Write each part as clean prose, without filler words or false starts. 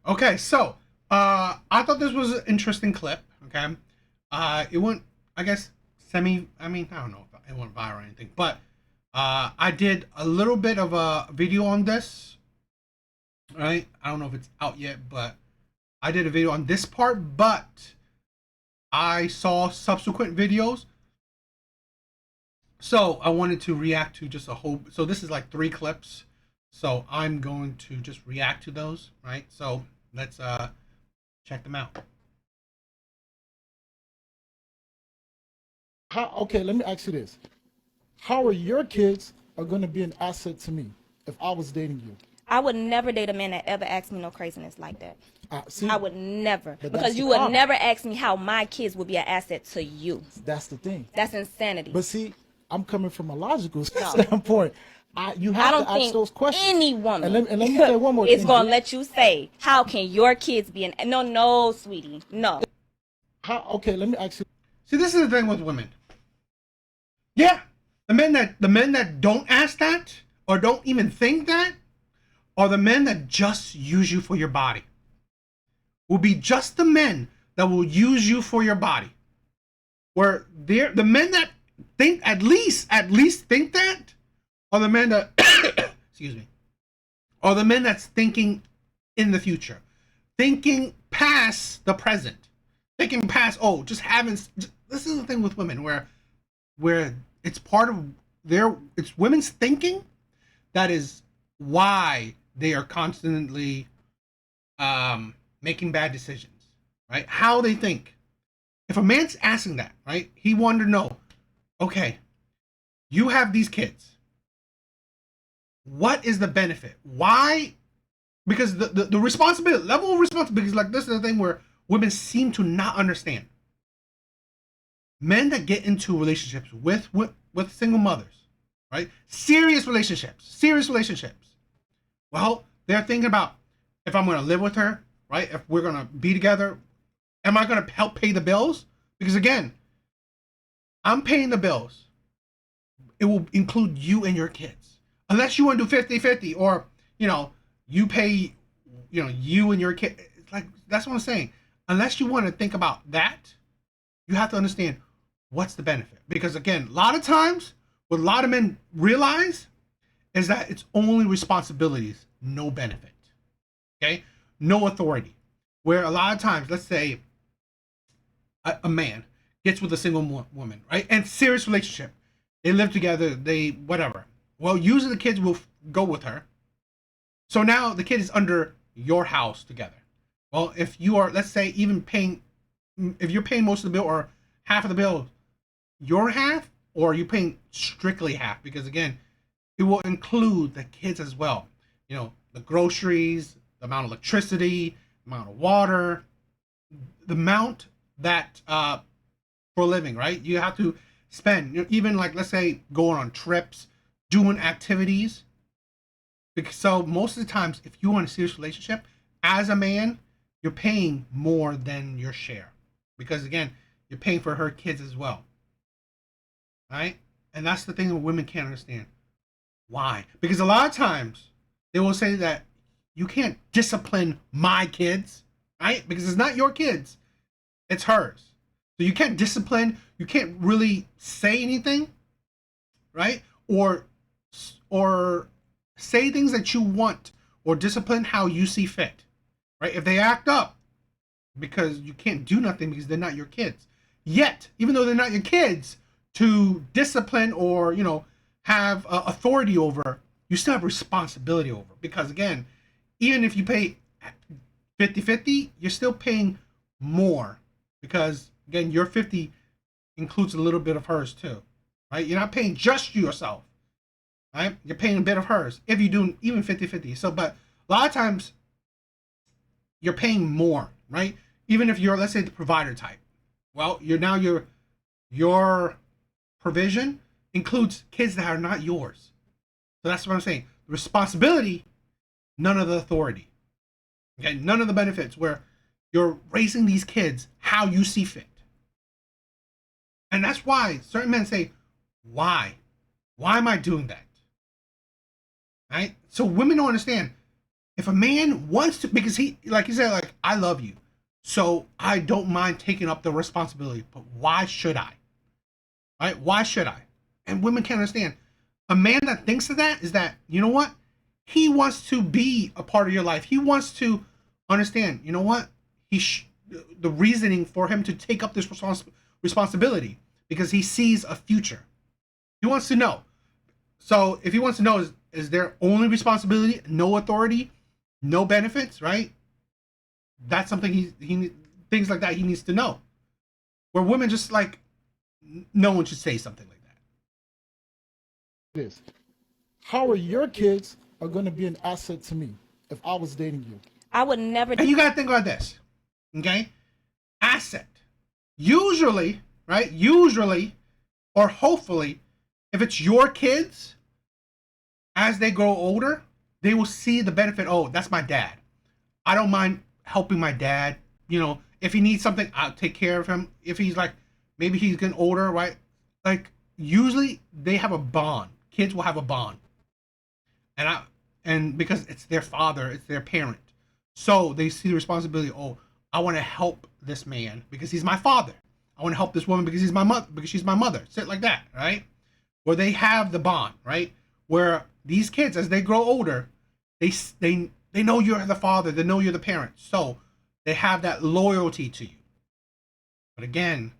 Okay, so I thought this was an interesting clip. Okay, it went, I guess, semi. I mean, I don't know if it went viral or anything, but I did a little bit of a video on this. Right, I don't know if it's out yet, but I did a video on this part. But I saw subsequent videos, so I wanted to react to just a whole. So this is like three clips. So I'm going to just react to those. Right. So let's check them out. Okay, let me ask you this. How are your kids are going to be an asset to me if I was dating you? I would never date a man that ever asked me no craziness like that. See, I would never. but that's Because the you would problem. never ask me how my kids would be an asset to you. That's the thing. That's insanity. But see, I'm coming from a logical No. standpoint. You I have don't to ask think those questions. any woman And let me say one more is thing. going to let you say, how can your kids be an... No, sweetie. No. Okay, let me ask you. See, this is the thing with women. Yeah, the men that don't ask that or don't even think that are the men that just use you for your body. Will be just the men that will use you for your body. Where they're the men that think at least think that are the men that excuse me are the men that's thinking in the future, thinking past the present, thinking past just having. This is the thing with women where it's part of it's women's thinking that is why they are constantly making bad decisions, right? How they think. If a man's asking that, right, he wanted to know, okay, you have these kids. What is the benefit? Why? Because the responsibility, level of responsibility, because like this is the thing where women seem to not understand. Men that get into relationships with single mothers, right? Serious relationships. Well, they're thinking about if I'm going to live with her, right? If we're going to be together, am I going to help pay the bills? Because again, I'm paying the bills. It will include you and your kids. Unless you want to do 50-50 or, you pay, you and your kid. It's like, that's what I'm saying. Unless you want to think about that, you have to understand what's the benefit. Because again, a lot of times, what a lot of men realize is that it's only responsibilities, no benefit. Okay? No authority. Where a lot of times, let's say a man gets with a single woman, right? And serious relationship. They live together, they whatever. Well, usually the kids will go with her. So now the kid is under your house together. Well, if you are, let's say, even paying, if you're paying most of the bill or half of the bill, your half, or are you paying strictly half? Because again, it will include the kids as well. The groceries, the amount of electricity, the amount of water, the amount that for a living, right? You have to spend, even like let's say going on trips, doing activities. Because so most of the times, if you want a serious relationship, as a man, you're paying more than your share. Because again, you're paying for her kids as well. Right? And that's the thing that women can't understand. Why? Because a lot of times they will say that you can't discipline my kids, right? Because it's not your kids, it's hers. So you can't discipline, you can't really say anything, right? Or say things that you want or discipline how you see fit, right? If they act up, because you can't do nothing because they're not your kids. Yet, even though they're not your kids, to discipline or have authority over, you still have responsibility over. Because again, even if you pay 50-50, you're still paying more because again, your 50 includes a little bit of hers too, right? You're not paying just yourself, right? You're paying a bit of hers if you do even 50-50. So, but a lot of times you're paying more, right? Even if you're, let's say, the provider type. Well, your provision includes kids that are not yours. So that's what I'm saying. The responsibility, none of the authority. Okay, none of the benefits where you're raising these kids how you see fit. And that's why certain men say, why? Why am I doing that? Right? So women don't understand. If a man wants to, because he, like you said, like, I love you, so I don't mind taking up the responsibility, but why should I? Right? Why should I? And women can't understand. A man that thinks of that is that, you know what? He wants to be a part of your life. He wants to understand, you know what? The reasoning for him to take up this responsibility because he sees a future. He wants to know. So if he wants to know, is there only responsibility, no authority, no benefits, right? That's something he things like that he needs to know. Where women just like, no one should say something like that. It is. How are your kids are going to be an asset to me if I was dating you? I would never. And you got to think about this, okay? Asset. Usually, right? Usually, or hopefully, if it's your kids, as they grow older, they will see the benefit. Oh, that's my dad. I don't mind helping my dad. You know, if he needs something, I'll take care of him. If he's like, maybe he's getting older, right? Like, usually they have a bond. Kids will have a bond. And because it's their father, it's their parent. So they see the responsibility, oh, I want to help this man because he's my father. I want to help this woman because she's my mother. Sit like that, right? Where they have the bond, right? Where these kids, as they grow older, they know you're the father, they know you're the parent. So they have that loyalty to you. But again,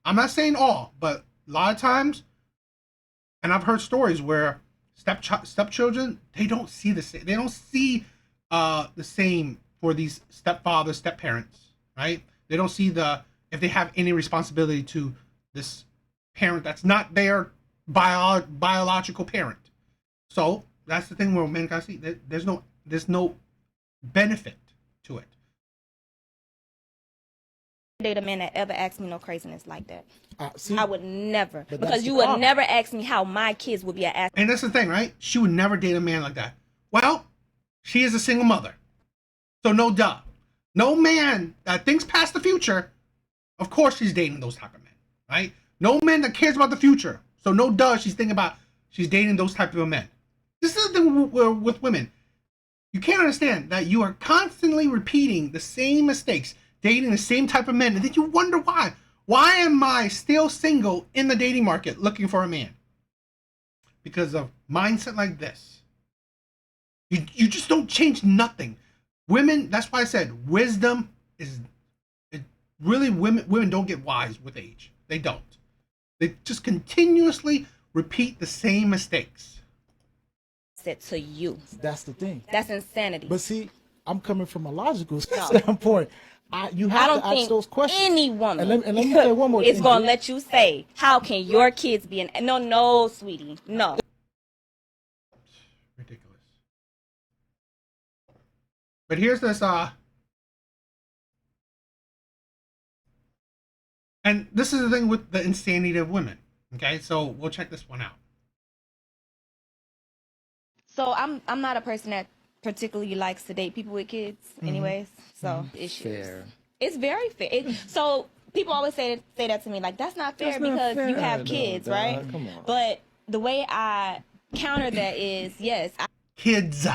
I'm not saying all, but a lot of times, and I've heard stories where stepchildren, they don't see the same. They don't see the same for these stepfathers, stepparents, right? They don't see if they have any responsibility to this parent that's not their biological parent. So that's the thing where men gotta see that there's no benefit to it. Date a man that ever asked me no craziness like that. See, I would never, But that's because the you would problem. never ask me how my kids would be an asset. And that's the thing, right? She would never date a man like that. Well, she is a single mother. So no duh. No man that thinks past the future, of course she's dating those type of men, right? No man that cares about the future. So no duh, she's dating those type of men. This is the thing with women. You can't understand that you are constantly repeating the same mistakes, dating the same type of men, and then you wonder why. Why am I still single in the dating market looking for a man? Because of mindset like this. You just don't change nothing. Women, that's why I said wisdom is really women don't get wise with age. They don't. They just continuously repeat the same mistakes. To you. that's the thing. That's insanity. But see, I'm coming from a logical standpoint. You I have don't to ask think those questions. any woman And let me say one more is thing. going to let you say, how can your kids be an... No, sweetie. No. Ridiculous. But here's this and this is the thing with the insanity of women. Okay, so we'll check this one out. So I'm not a person that particularly likes to date people with kids anyways. So issues. Fair. It's very fair. So people always say that to me, like, that's not fair That's not because you fair, have though, kids, dog. right? Come on. But the way I counter that is, yes, Kids.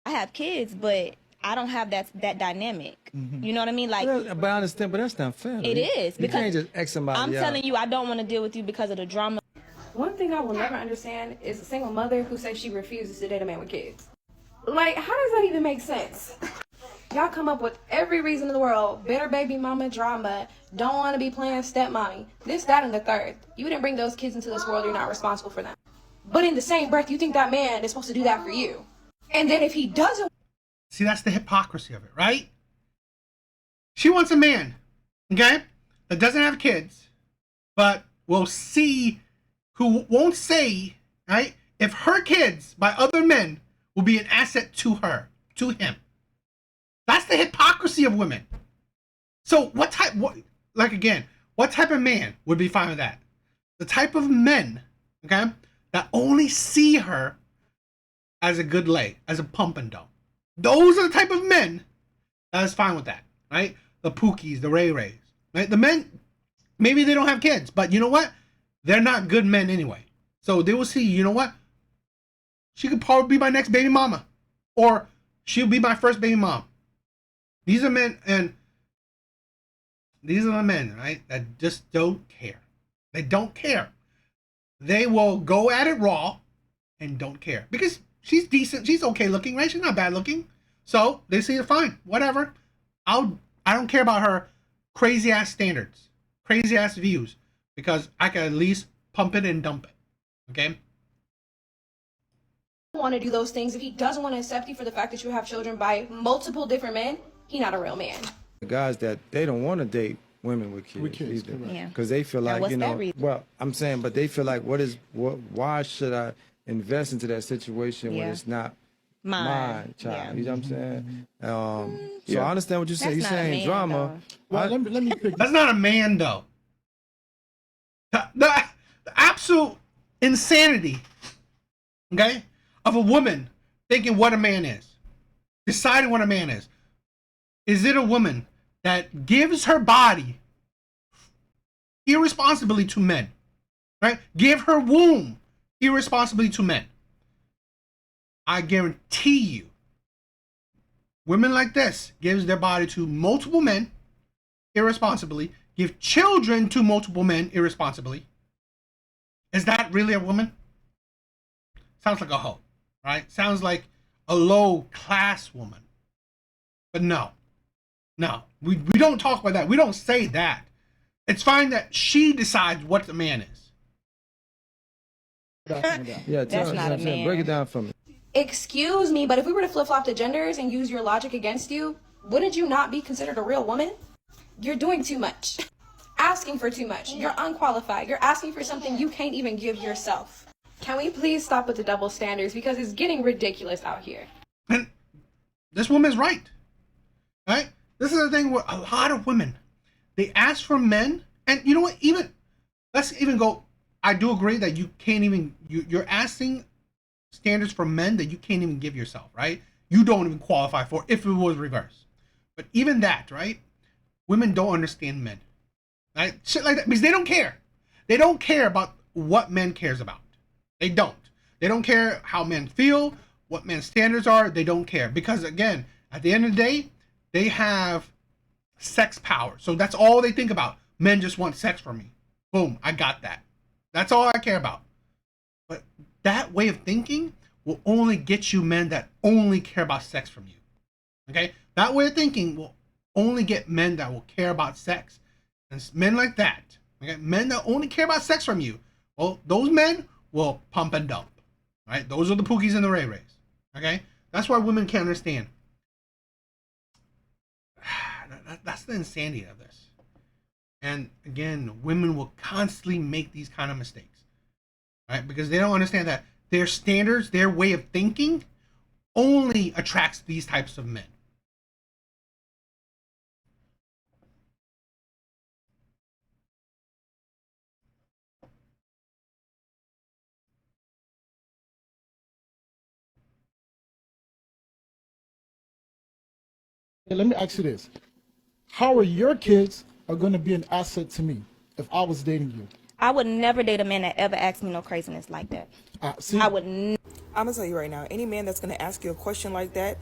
I have kids, but I don't have that dynamic. You know what I mean? Like, But I understand, but that's not fair. it is, You because can't just X somebody I'm out. telling you, I don't want to deal with you because of the drama. One thing I will never understand is a single mother who says she refuses to date a man with kids. Like, how does that even make sense? Y'all come up with every reason in the world. Bitter baby mama drama. Don't want to be playing stepmommy. This, that, and the third. You didn't bring those kids into this world. You're not responsible for them. But in the same breath, you think that man is supposed to do that for you. And then if he doesn't... See, that's the hypocrisy of it, right? She wants a man, okay, that doesn't have kids, but will see, who won't say, right, if her kids by other men will be an asset to her, to him. That's the hypocrisy of women. So what type of man would be fine with that? The type of men, okay, that only see her as a good lay, as a pump and dump. Those are the type of men that is fine with that, right? The Pookies, the Ray Rays, right? The men, maybe they don't have kids, but you know what? They're not good men anyway. So they will see, you know what? she could probably be my next baby mama, or she'll be my first baby mom. These are men, and these are the men, right, that just don't care. They don't care. They will go at it raw and don't care because she's decent. She's okay looking, right? She's not bad looking. So they say, fine, whatever. I don't care about her crazy ass standards, crazy ass views, because I can at least pump it and dump it. Okay. Want to do those things, if he doesn't want to accept you for the fact that you have children by multiple different men, he not a real man. The guys that they don't want to date women with kids, correct. Yeah. because they feel Now, like, what's you that know, reason? well, I'm saying, but they feel like, why should I invest into that situation when Yeah. it's not Mine. my child? Yeah. You know what I'm saying? So I understand what you're saying. That's You're not a saying man, drama. Well, let me pick. That's not a man, though. The absolute insanity, okay, of a woman thinking what a man is, deciding what a man is. Is it a woman that gives her body irresponsibly to men, right? Give her womb irresponsibly to men. I guarantee you, women like this gives their body to multiple men irresponsibly, give children to multiple men irresponsibly. Is that really a woman? Sounds like a hoe, right? Sounds like a low class woman. But no, we don't talk about that. We don't say that. It's fine that she decides what the man is. Yeah, That's not a man. Break it down for me. Excuse me, but if we were to flip-flop the genders and use your logic against you, wouldn't you not be considered a real woman? You're doing too much. Asking for too much. You're unqualified. You're asking for something you can't even give yourself. Can we please stop with the double standards, because it's getting ridiculous out here. And this woman's right. Right? This is the thing with a lot of women. They ask for men, and you know what? Even let's even go. I do agree that you can't even you're asking standards for men that you can't even give yourself, right? You don't even qualify for if it was reversed. But even that, right? Women don't understand men. Right? Shit like that, because they don't care. They don't care about what men cares about. They don't. They don't care how men feel, what men's standards are. They don't care. Because again, at the end of the day, they have sex power. So that's all they think about. Men just want sex from me. Boom, I got that. That's all I care about. But that way of thinking will only get you men that only care about sex from you. Okay? That way of thinking will only get men that will care about sex. And men like that, okay? Men that only care about sex from you, well, those men will pump and dump. Right? Those are the Pookies and the Ray Rays. Okay? That's why women can't understand. That's the insanity of this. And again, women will constantly make these kind of mistakes, right? Because they don't understand that their standards, their way of thinking, only attracts these types of men. Hey, let me ask you this: how are your kids are going to be an asset to me if I was dating you? I would never date a man that ever asked me no craziness like that. See, I would I'm gonna tell you right now, any man that's gonna ask you a question like that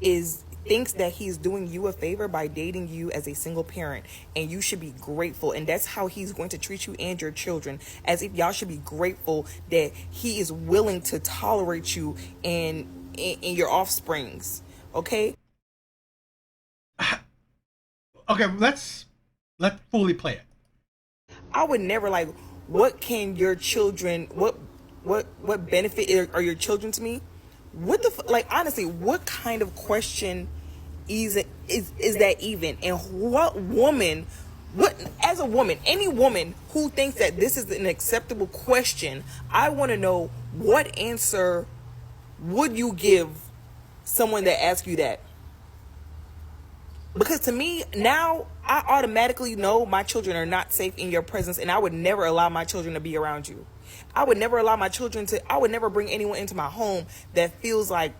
thinks that he's doing you a favor by dating you as a single parent, and you should be grateful. And that's how he's going to treat you and your children, as if y'all should be grateful that he is willing to tolerate you and your offsprings. Okay. Okay, let's fully play it. I would never what can your children, what benefit are your children to me? What the honestly, what kind of question is that even? And what woman, as a woman, any woman who thinks that this is an acceptable question, I want to know, what answer would you give someone that asks you that? Because to me, now, I automatically know my children are not safe in your presence, and I would never allow my children to be around you. I would never allow my children I would never bring anyone into my home that feels like,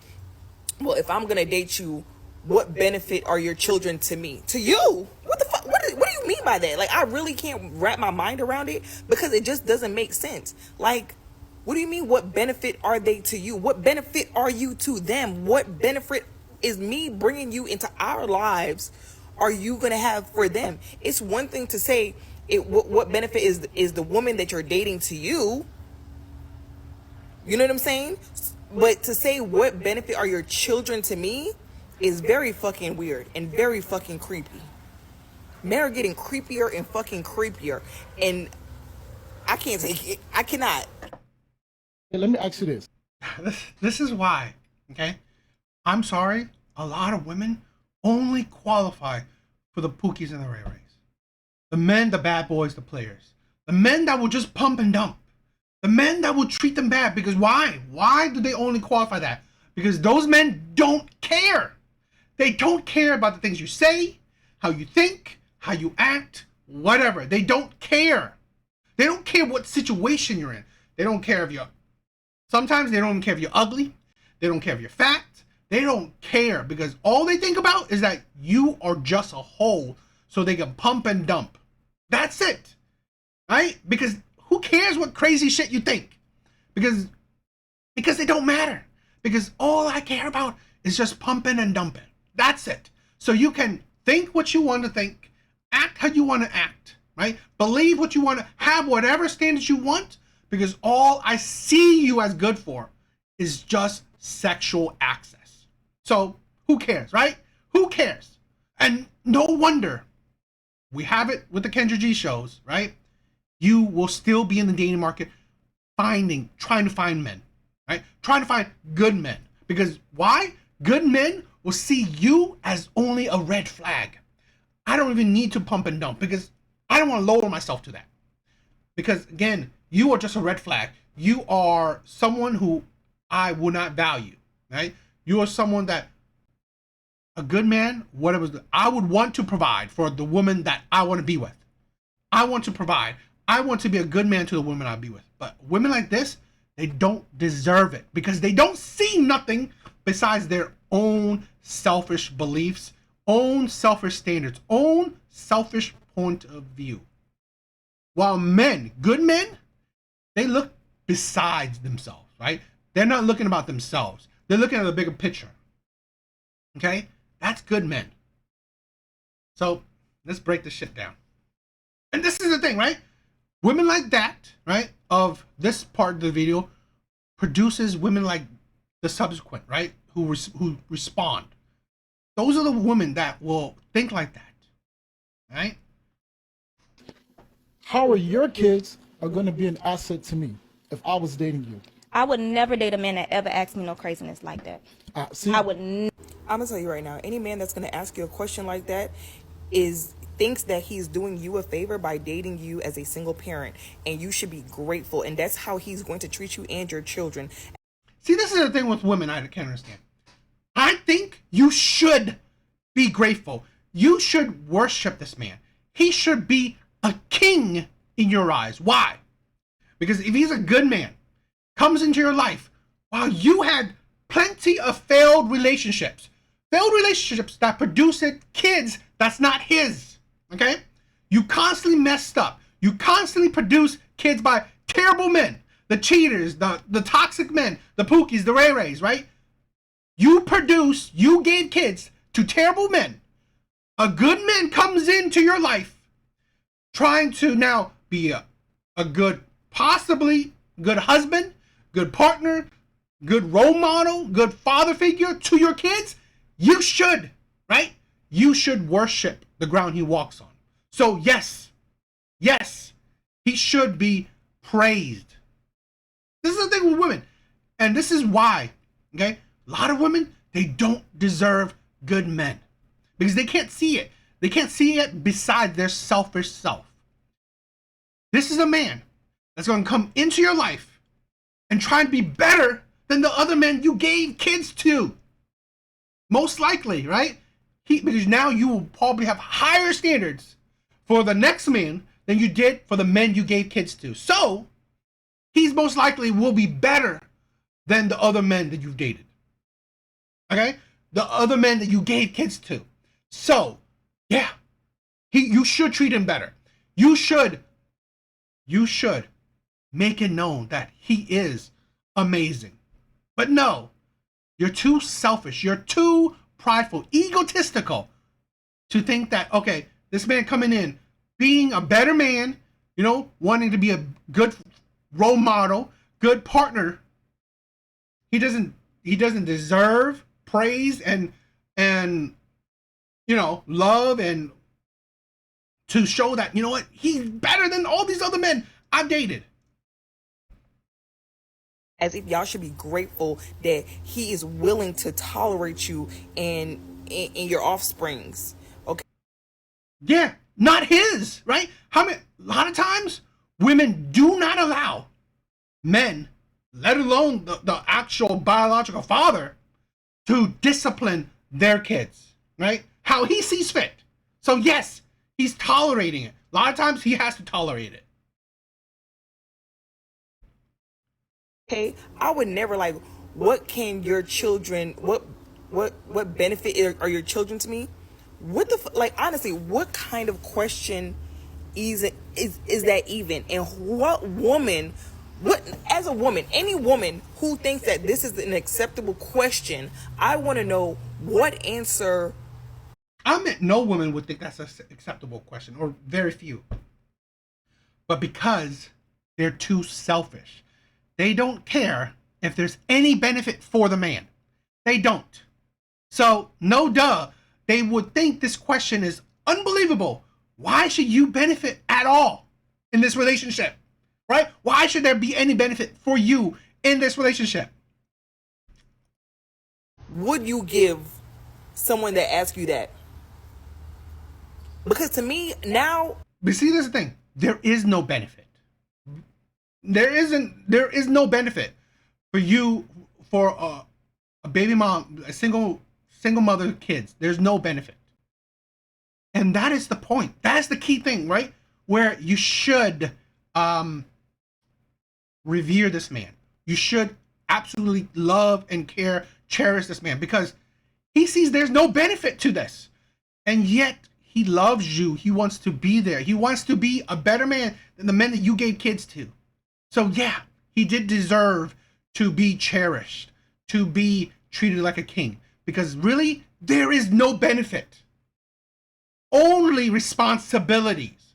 well, if I'm going to date you, what benefit are your children to me? To you? What the fuck? What do you mean by that? I really can't wrap my mind around it, because it just doesn't make sense. What do you mean? What benefit are they to you? What benefit are you to them? What benefit is me bringing you into our lives are you going to have for them? It's one thing to say what benefit is the woman that you're dating to you. You know what I'm saying? But to say what benefit are your children to me is very fucking weird and very fucking creepy. Men are getting creepier and fucking creepier. And I can't take it. I cannot. Hey, let me ask you this. This is why, okay? I'm sorry, a lot of women only qualify for the Pookies and the Ray Rays. The men, the bad boys, the players. The men that will just pump and dump. The men that will treat them bad. Because why? Why do they only qualify that? Because those men don't care. They don't care about the things you say, how you think, how you act, whatever. They don't care. They don't care what situation you're in. They don't care if you're... Sometimes they don't even care if you're ugly. They don't care if you're fat. They don't care because all they think about is that you are just a hole so they can pump and dump. That's it. Right? Because who cares what crazy shit you think? Because it don't matter. Because all I care about is just pumping and dumping. That's it. So you can think what you want to think, act how you want to act, right? Believe what you want to have, whatever standards you want, because all I see you as good for is just sexual access. So who cares, right? Who cares? And no wonder we have it with the Kendra G shows, right? You will still be in the dating market trying to find men, right? Trying to find good men. Because why? Good men will see you as only a red flag. I don't even need to pump and dump because I don't want to lower myself to that. Because again, you are just a red flag. You are someone who I will not value, right? You are someone that a good man, whatever, I would want to provide for the woman that I want to be with. I want to provide. I want to be a good man to the woman I'll be with. But women like this, they don't deserve it because they don't see nothing besides their own selfish beliefs, own selfish standards, own selfish point of view. While men, good men, they look besides themselves, right? They're not looking about themselves. They're looking at the bigger picture. Okay? That's good men. So let's break this shit down. And this is the thing, right? Women like that, right, of this part of the video produces women like the subsequent, right, who respond. Those are the women that will think like that, right? How are your kids are going to be an asset to me if I was dating you? I would never date a man that ever asked me no craziness like that. See, I would I'm gonna tell you right now, any man that's gonna ask you a question like that thinks that he's doing you a favor by dating you as a single parent, and you should be grateful, and that's how he's going to treat you and your children. See, this is the thing with women I can't understand. I think you should be grateful. You should worship this man. He should be a king in your eyes. Why? Because if he's a good man, comes into your life while you had plenty of failed relationships that produced kids that's not his, okay? You constantly messed up. You constantly produce kids by terrible men, the cheaters, the toxic men, the Pookies, the Ray Rays, right? You gave kids to terrible men. A good man comes into your life trying to now be a good, possibly good husband, good partner, good role model, good father figure to your kids. You should, right? You should worship the ground he walks on. So yes, he should be praised. This is the thing with women. And this is why, okay? A lot of women, they don't deserve good men because they can't see it. They can't see it besides their selfish self. This is a man that's going to come into your life and try and be better than the other men you gave kids to. Most likely, right? Because now you will probably have higher standards for the next man than you did for the men you gave kids to. So, he's most likely will be better than the other men that you've dated. Okay? The other men that you gave kids to. So, yeah. You should treat him better. You should make it known that he is amazing. But no, you're too selfish. You're too prideful, egotistical to think that, okay, this man coming in, being a better man, you know, wanting to be a good role model, good partner, he doesn't deserve praise and you know, love, and to show that, you know what, he's better than all these other men I've dated. As if y'all should be grateful that he is willing to tolerate you and your offsprings. Okay. Yeah, not his, right? A lot of times women do not allow men, let alone the actual biological father, to discipline their kids, right? How he sees fit. So yes, he's tolerating it. A lot of times he has to tolerate it. Okay, I would never like. What can your children? What benefit are your children to me? What the like? Honestly, what kind of question is that even? And what woman? What, as a woman, any woman who thinks that this is an acceptable question, I want to know what answer. I meant no woman would think that's an acceptable question, or very few. But because they're too selfish, they don't care if there's any benefit for the man. They don't. So, no duh, they would think this question is unbelievable. Why should you benefit at all in this relationship? Right? Why should there be any benefit for you in this relationship? Would you give someone that asks you that? Because to me now, but see, this is the thing. There is no benefit. There is no benefit for you, for a baby mom, a single mother, kids. There's no benefit. And that is the point. That's the key thing, right? Where you should revere this man. You should absolutely love and care, cherish this man, because he sees there's no benefit to this. And yet he loves you. He wants to be there. He wants to be a better man than the men that you gave kids to. So yeah, he did deserve to be cherished, to be treated like a king, because really there is no benefit, only responsibilities.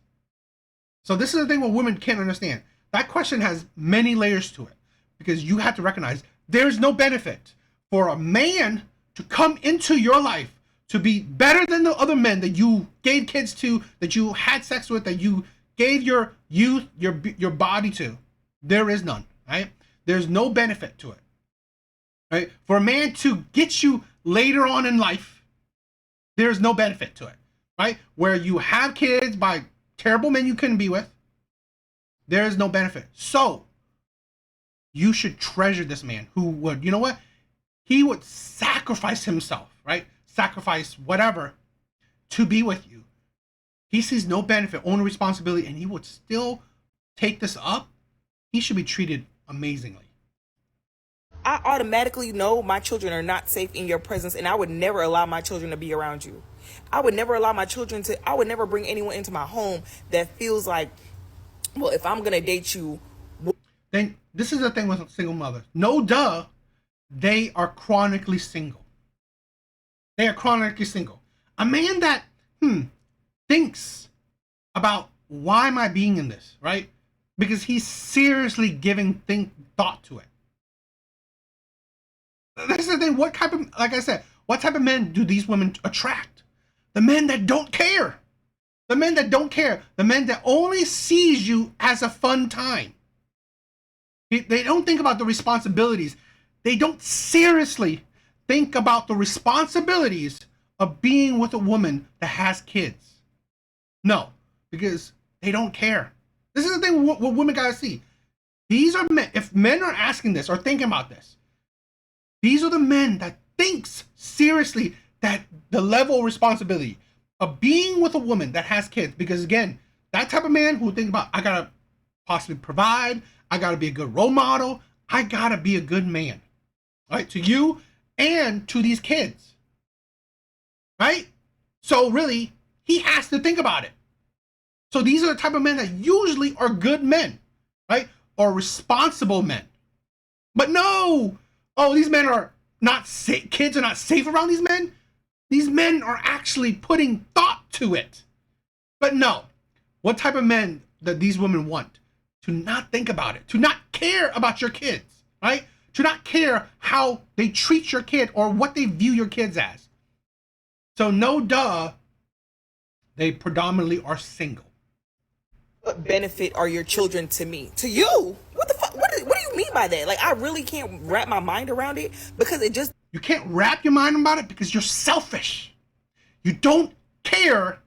So this is the thing what women can't understand. That question has many layers to it, because you have to recognize there's no benefit for a man to come into your life to be better than the other men that you gave kids to, that you had sex with, that you gave your youth, your body to. There is none, right? There's no benefit to it, right? For a man to get you later on in life, there's no benefit to it, right? Where you have kids by terrible men you couldn't be with, there is no benefit. So you should treasure this man who would, you know what? He would sacrifice himself, right? Sacrifice whatever to be with you. He sees no benefit, only responsibility, and he would still take this up. He should be treated amazingly. I automatically know my children are not safe in your presence, and I would never allow my children to be around you. I would never allow my children to, I would never bring anyone into my home that feels like, well, if I'm going to date you. Then this is the thing with single mothers. No duh, they are chronically single. They are chronically single. A man that thinks about, why am I being in this, right? Because he's seriously giving thought to it. This is the thing. What type of, like I said, what type of men do these women attract? The men that don't care. The men that don't care. The men that only sees you as a fun time. They don't think about the responsibilities. They don't seriously think about the responsibilities of being with a woman that has kids. No, because they don't care. This is the thing what women gotta see. These are men. If men are asking this or thinking about this, these are the men that thinks seriously that the level of responsibility of being with a woman that has kids. Because again, that type of man who think about, I gotta possibly provide, I gotta be a good role model, I gotta be a good man, right? To you and to these kids, right? So really, he has to think about it. So these are the type of men that usually are good men, right? are responsible men. But no, oh, these men are not safe. Kids are not safe around these men. These men are actually putting thought to it. But no, what type of men that these women want? To not think about it, to not care about your kids, right? To not care how they treat your kid or what they view your kids as. So no duh, they predominantly are single. What benefit are your children to me? To you? What the fuck? What do you mean by that? Like, I really can't wrap my mind around it because it just. You can't wrap your mind about it because you're selfish. You don't care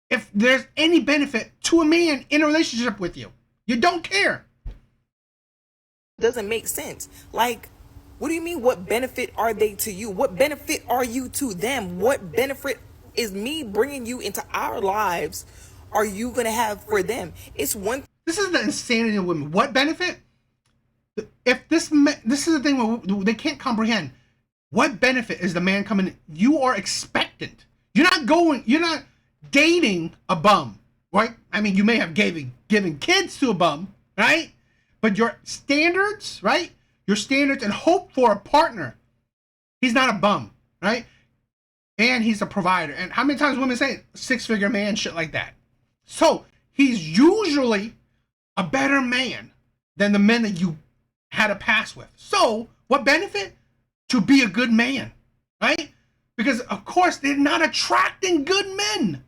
if there's any benefit to a man in a relationship with you. You don't care. Doesn't make sense. Like, what do you mean? What benefit are they to you? What benefit are you to them? What benefit is me bringing you into our lives are you gonna have for them? It's one. This is the insanity of women. What benefit? If this is the thing where they can't comprehend. What benefit is the man coming in? You are expectant. You're not dating a bum, right? I mean, you may have given kids to a bum, right? But your standards, right? Your standards and hope for a partner. He's not a bum, right? And he's a provider. And how many times women say 6-figure man, shit like that? So he's usually a better man than the men that you had a past with. So what benefit? To be a good man, right? Because of course they're not attracting good men,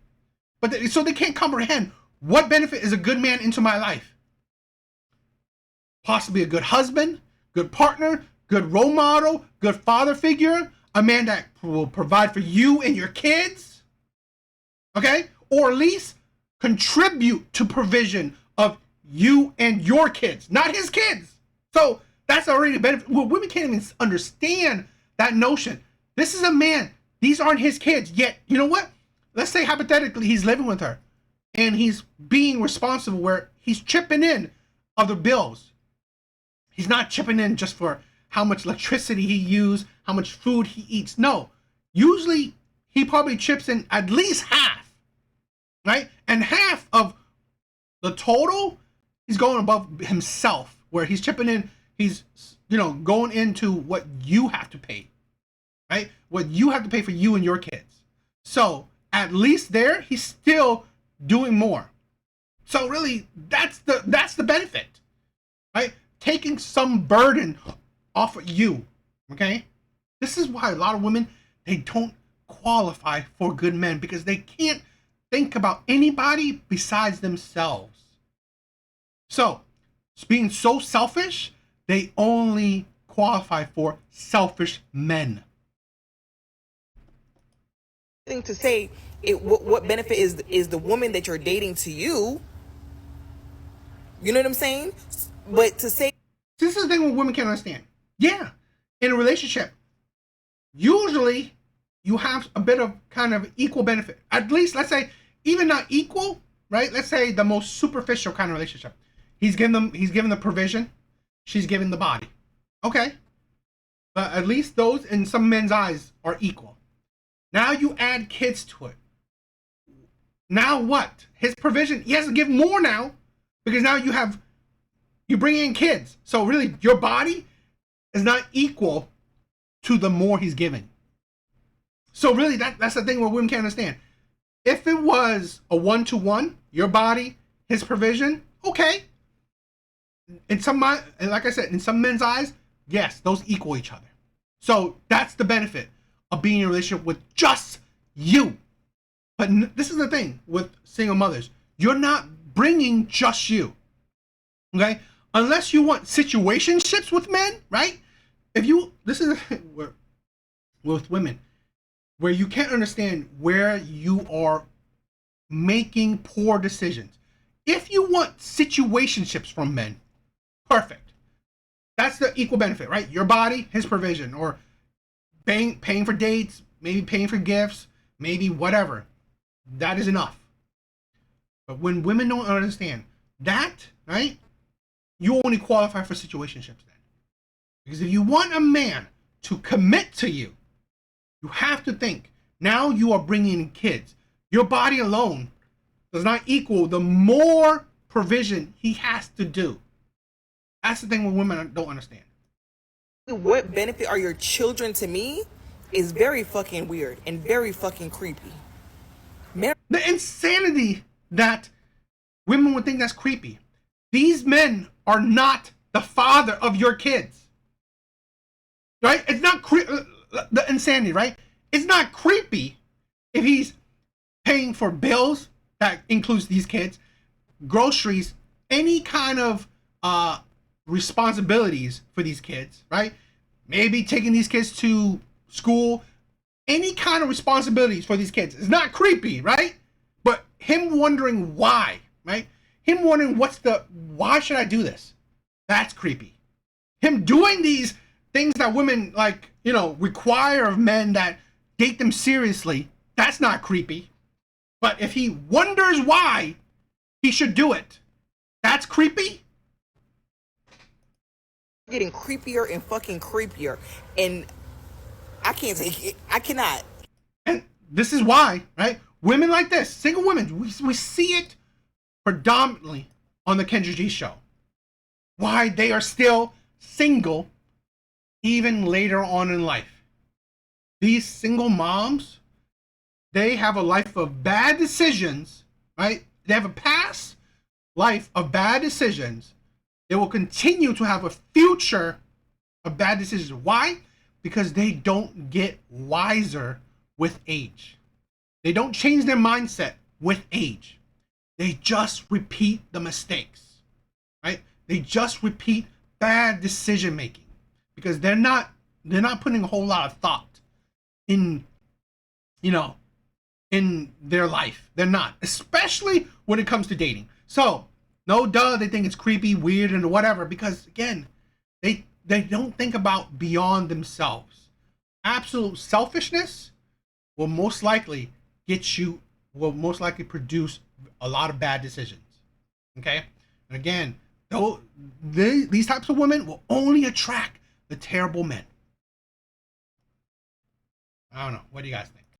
but so they can't comprehend what benefit is a good man into my life. Possibly a good husband, good partner, good role model, good father figure, a man that will provide for you and your kids, okay? Or at least contribute to provision of you and your kids, not his kids. So that's already a benefit. Well, women can't even understand that notion. This is a man. These aren't his kids. Yet, you know what? Let's say hypothetically he's living with her and he's being responsible where he's chipping in of the bills. He's not chipping in just for how much electricity he uses, how much food he eats. No. Usually he probably chips in at least half, right? And half of the total, he's going above himself where he's chipping in. He's, going into what you have to pay, right? What you have to pay for you and your kids. So at least there, he's still doing more. So really, that's the benefit, right? Taking some burden off of you, okay? This is why a lot of women, they don't qualify for good men because they can't think about anybody besides themselves. So, being so selfish, they only qualify for selfish men. Thing to say, what benefit is the woman that you're dating to you? You know what I'm saying? But to say, This is the thing what women can't understand. Yeah, in a relationship, usually you have a bit of kind of equal benefit. At least, let's say, even not equal, right? Let's say the most superficial kind of relationship. He's given the provision. She's giving the body. Okay. But at least those in some men's eyes are equal. Now you add kids to it. Now what? His provision, he has to give more now because now you bring in kids. So really your body is not equal to the more he's giving. So really that's the thing where women can't understand. If it was a 1-to-1, your body, his provision, okay. In some, like I said, in some men's eyes, yes, those equal each other. So that's the benefit of being in a relationship with just you. But this is the thing with single mothers. You're not bringing just you, okay? Unless you want situationships with men, right? This is the thing with women, where you can't understand where you are making poor decisions. If you want situationships from men, perfect. That's the equal benefit, right? Your body, his provision, or paying for dates, maybe paying for gifts, maybe whatever. That is enough. But when women don't understand that, right? You only qualify for situationships then. Because if you want a man to commit to you, you have to think, now you are bringing in kids. Your body alone does not equal the more provision he has to do. That's the thing when women don't understand. What benefit are your children to me is very fucking weird and very fucking creepy. The insanity that women would think that's creepy. These men are not the father of your kids. Right? It's not the insanity, right? It's not creepy if he's paying for bills that includes these kids, groceries, any kind of responsibilities for these kids, right? Maybe taking these kids to school, any kind of responsibilities for these kids. It's not creepy, right? But him wondering why, right? Him wondering why should I do this? That's creepy. Him doing these things that women like, require of men that date them seriously, that's not creepy. But if he wonders why he should do it, that's creepy. Getting creepier and fucking creepier, and I can't take it. I cannot. And this is why, right? Women like this, single women, we see it predominantly on the Kendra G show. Why they are still single even later on in life. These single moms, they have a life of bad decisions, right? They have a past life of bad decisions. They will continue to have a future of bad decisions. Why? Because they don't get wiser with age. They don't change their mindset with age. They just repeat the mistakes, right? They just repeat bad decision making because they're not putting a whole lot of thought in their life. They're not, especially when it comes to dating. So no duh, they think it's creepy, weird, and whatever, because again, they don't think about beyond themselves. Absolute selfishness will most likely produce a lot of bad decisions. Okay? And again, these types of women will only attract the terrible men. I don't know. What do you guys think?